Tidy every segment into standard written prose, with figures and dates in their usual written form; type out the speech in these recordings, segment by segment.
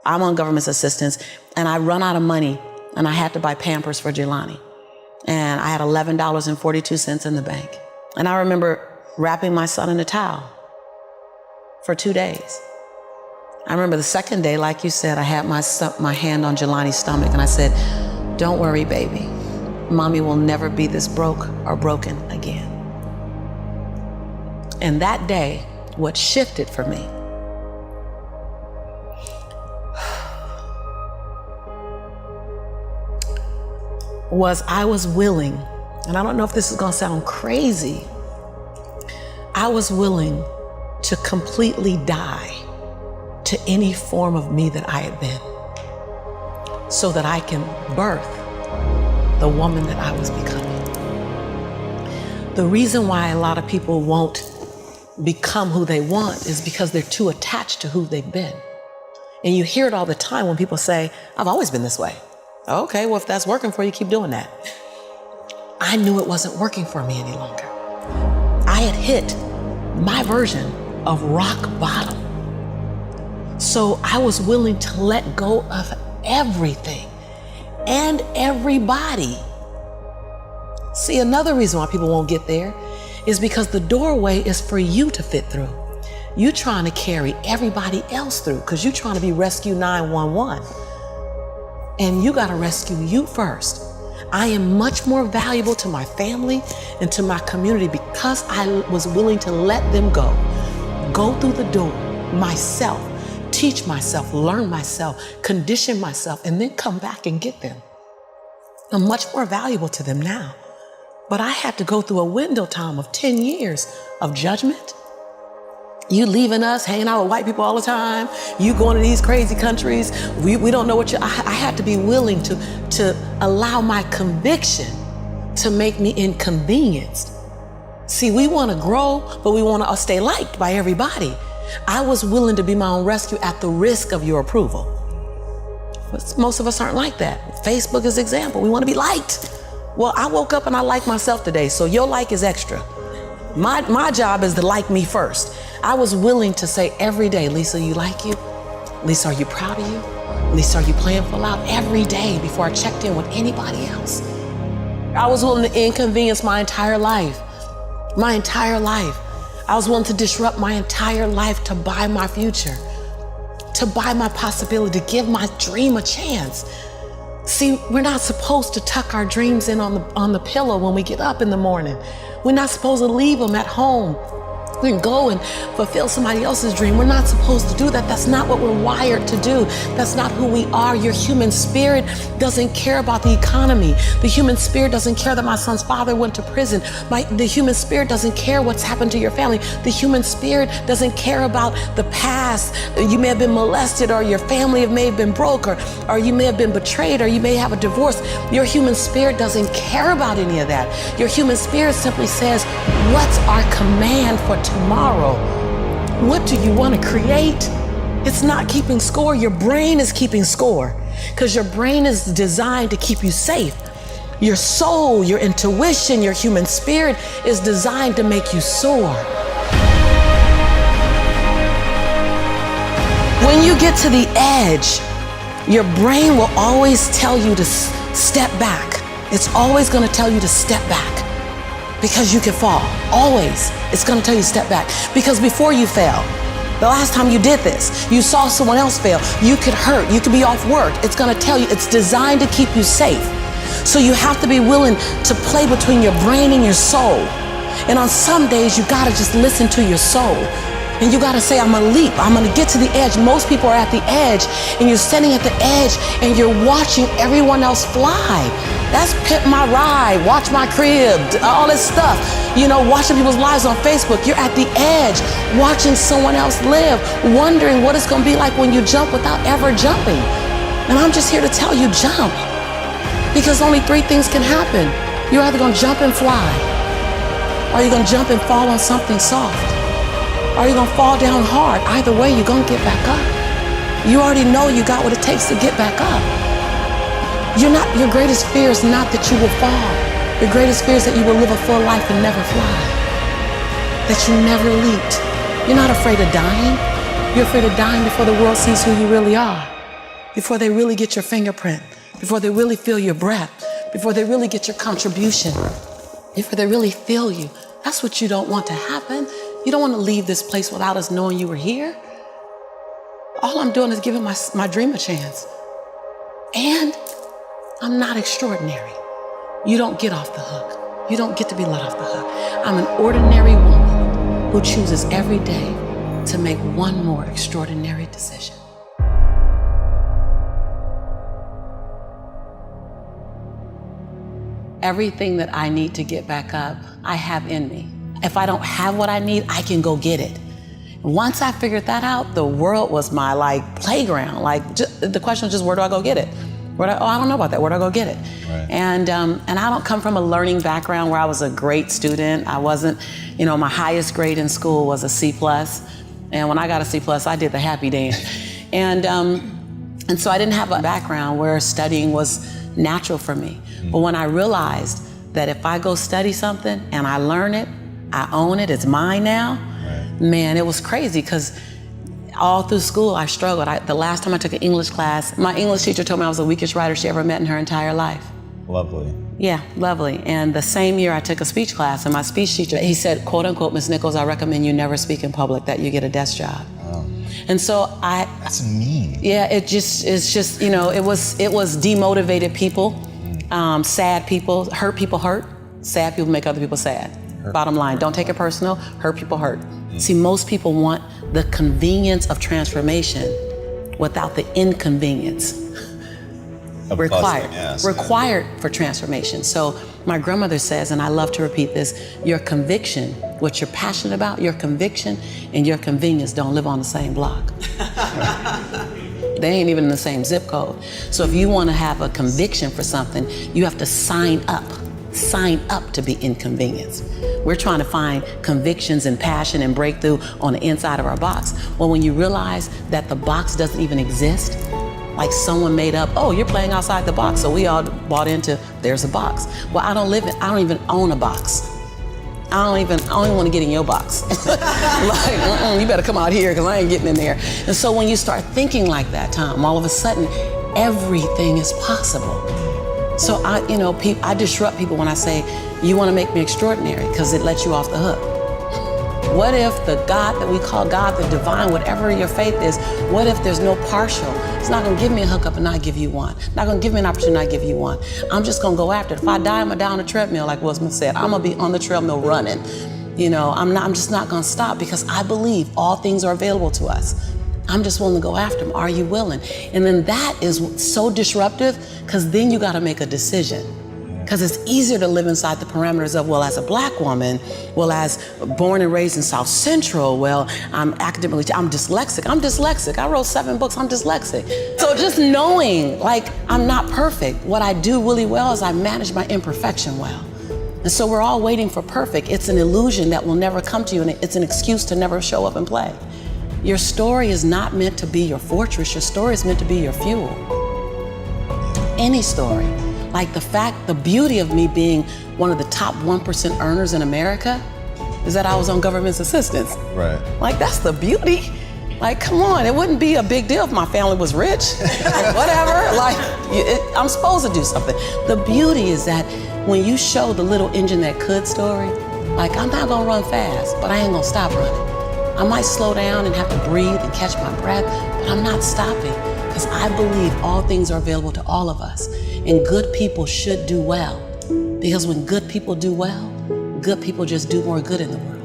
I'm on government assistance, and I run out of money, and I had to buy Pampers for Jelani. And I had $11.42 in the bank. And I remember wrapping my son in a towel for 2 days. I remember the second day, like you said, I had my hand on Jelani's stomach, and I said, "Don't worry, baby. Mommy will never be this broke or broken again." And that day, what shifted for me was I was willing, and I don't know if this is gonna sound crazy, I was willing to completely die to any form of me that I had been, so that I can birth the woman that I was becoming. The reason why a lot of people won't become who they want is because they're too attached to who they've been. And you hear it all the time when people say, "I've always been this way." Okay, well, if that's working for you, keep doing that. I knew it wasn't working for me any longer. I had hit my version of rock bottom. So I was willing to let go of everything and everybody. See, another reason why people won't get there is because the doorway is for you to fit through. You trying to carry everybody else through because you're trying to be Rescue 911. And you got to rescue you first. I am much more valuable to my family and to my community because I was willing to let them go through the door myself, teach myself, learn myself, condition myself, and then come back and get them. I'm much more valuable to them now. But I had to go through a window time of 10 years of judgment. You leaving us, hanging out with white people all the time. You going to these crazy countries. We don't know what I had to be willing to allow my conviction to make me inconvenienced. See, we want to grow, but we want to stay liked by everybody. I was willing to be my own rescue at the risk of your approval. But most of us aren't like that. Facebook is an example. We want to be liked. Well, I woke up and I like myself today, so your like is extra. My job is to like me first. I was willing to say every day, "Lisa, you like you? Lisa, are you proud of you? Lisa, are you playing full out?" Every day before I checked in with anybody else. I was willing to inconvenience my entire life. My entire life. I was willing to disrupt my entire life to buy my future, to buy my possibility, to give my dream a chance. See, we're not supposed to tuck our dreams in on the pillow when we get up in the morning. We're not supposed to leave them at home. We can go and fulfill somebody else's dream. We're not supposed to do that. That's not what we're wired to do. That's not who we are. Your human spirit doesn't care about the economy. The human spirit doesn't care that my son's father went to prison. The human spirit doesn't care what's happened to your family. The human spirit doesn't care about the past. You may have been molested, or your family may have been broke, or you may have been betrayed, or you may have a divorce. Your human spirit doesn't care about any of that. Your human spirit simply says, "What's our command for tomorrow? What do you want to create?" It's not keeping score. Your brain is keeping score because your brain is designed to keep you safe. Your soul, your intuition, your human spirit is designed to make you soar. When you get to the edge, your brain will always tell you to step back. It's always going to tell you to step back. Because you can fall, always. It's gonna tell you to step back. Because before you fell, the last time you did this, you saw someone else fail, you could hurt, you could be off work. It's gonna tell you, it's designed to keep you safe. So you have to be willing to play between your brain and your soul. And on some days, you gotta just listen to your soul. And you gotta say, "I'm gonna leap, I'm gonna get to the edge." Most people are at the edge, and you're standing at the edge, and you're watching everyone else fly. That's Pimp My Ride, Watch My Crib, all this stuff. You know, watching people's lives on Facebook. You're at the edge, watching someone else live, wondering what it's gonna be like when you jump without ever jumping. And I'm just here to tell you, jump. Because only 3 things can happen. You're either gonna jump and fly, or you're gonna jump and fall on something soft, or you're gonna fall down hard. Either way, you're gonna get back up. You already know you got what it takes to get back up. Your greatest fear is not that you will fall. Your greatest fear is that you will live a full life and never fly. That you never leaped. You're not afraid of dying. You're afraid of dying before the world sees who you really are. before they really get your fingerprint, before they really feel your breath, before they really get your contribution, before they really feel you. That's what you don't want to happen. You don't want to leave this place without us knowing you were here. All I'm doing is giving my dream a chance. And I'm not extraordinary. You don't get off the hook. You don't get to be let off the hook. I'm an ordinary woman who chooses every day to make one more extraordinary decision. Everything that I need to get back up, I have in me. If I don't have what I need, I can go get it. Once I figured that out, the world was my playground. The question was just, where do I go get it? I don't know about that. Where do I go get it? Right. And I don't come from a learning background where I was a great student. I wasn't, my highest grade in school was a C+. And when I got a C+, I did the happy dance. And so I didn't have a background where studying was natural for me. But when I realized that if I go study something and I learn it, I own it, it's mine now, man, it was crazy because all through school I struggled. The last time I took an English class, my English teacher told me I was the weakest writer she ever met in her entire life. Lovely. Yeah, lovely. And the same year I took a speech class, and my speech teacher, he said, quote unquote, Ms. Nichols, I recommend you never speak in public, that you get a desk job. Wow. And so That's mean. Yeah, it's just, it was demotivated people, sad people hurt, sad people make other people sad. Hurt. Bottom line, don't take it personal, hurt people hurt. See, most people want the convenience of transformation without the inconvenience required for transformation. So my grandmother says, and I love to repeat this, your conviction, what you're passionate about, your conviction and your convenience don't live on the same block. They ain't even in the same zip code. So if you want to have a conviction for something, you have to sign up to be inconvenienced. We're trying to find convictions and passion and breakthrough on the inside of our box. Well, when you realize that the box doesn't even exist, like someone made up, oh, you're playing outside the box, so we all bought into, there's a box. Well, I don't even own a box. I don't even want to get in your box. You better come out here because I ain't getting in there. And so when you start thinking like that, Tom, all of a sudden, everything is possible. So I disrupt people when I say, you want to make me extraordinary, because it lets you off the hook. What if the God that we call God, the divine, whatever your faith is, what if there's no partial? It's not going to give me a hookup and not give you one. Not going to give me an opportunity and not give you one. I'm just going to go after it. If I die, I'm going to die on the treadmill, like Will Smith said. I'm going to be on the treadmill running. I'm just not going to stop, because I believe all things are available to us. I'm just willing to go after them. Are you willing? And then that is so disruptive, because then you got to make a decision. Because it's easier to live inside the parameters of, well, as a Black woman, well, as born and raised in South Central, well, I'm dyslexic. I wrote 7 books, I'm dyslexic. So just knowing, I'm not perfect. What I do really well is I manage my imperfection well. And so we're all waiting for perfect. It's an illusion that will never come to you, and it's an excuse to never show up and play. Your story is not meant to be your fortress. Your story is meant to be your fuel. Any story. The beauty of me being one of the top 1% earners in America is that I was on government assistance. Right. That's the beauty. Come on, it wouldn't be a big deal if my family was rich, whatever. I'm supposed to do something. The beauty is that when you show the little engine that could story, I'm not gonna run fast, but I ain't gonna stop running. I might slow down and have to breathe and catch my breath, but I'm not stopping, because I believe all things are available to all of us. And good people should do well, because when good people do well, good people just do more good in the world.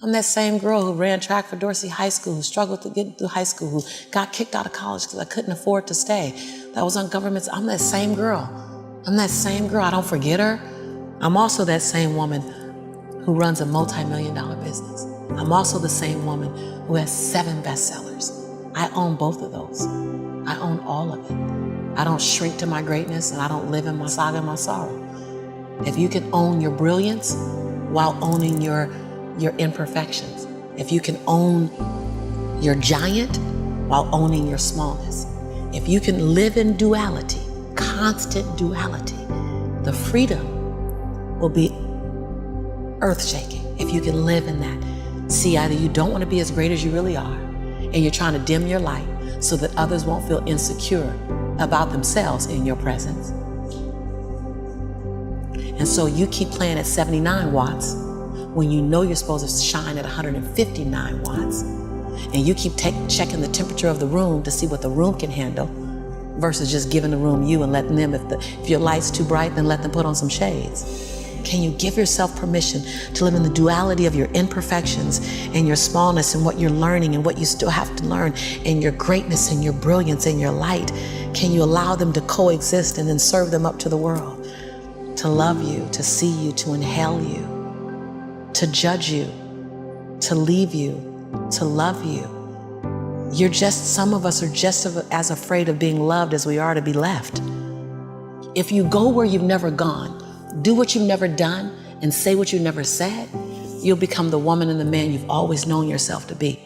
I'm that same girl who ran track for Dorsey High School, who struggled to get through high school, who got kicked out of college because I couldn't afford to stay. That was on government. I'm that same girl. I don't forget her. I'm also that same woman who runs a multi-million-dollar business. I'm also the same woman who has 7 bestsellers. I own both of those. I own all of it. I don't shrink to my greatness, and I don't live in my saga and my sorrow. If you can own your brilliance while owning your imperfections, if you can own your giant while owning your smallness, if you can live in duality, constant duality, the freedom will be earth-shaking if you can live in that. See, either you don't want to be as great as you really are, and you're trying to dim your light so that others won't feel insecure about themselves in your presence. And so you keep playing at 79 watts when you know you're supposed to shine at 159 watts. And you keep checking the temperature of the room to see what the room can handle versus just giving the room you and letting them, if your light's too bright, then let them put on some shades. Can you give yourself permission to live in the duality of your imperfections and your smallness and what you're learning and what you still have to learn and your greatness and your brilliance and your light? Can you allow them to coexist and then serve them up to the world? To love you, to see you, to inhale you, to judge you, to leave you, to love you. Some of us are just as afraid of being loved as we are to be left. If you go where you've never gone, do what you've never done, and say what you've never said, you'll become the woman and the man you've always known yourself to be.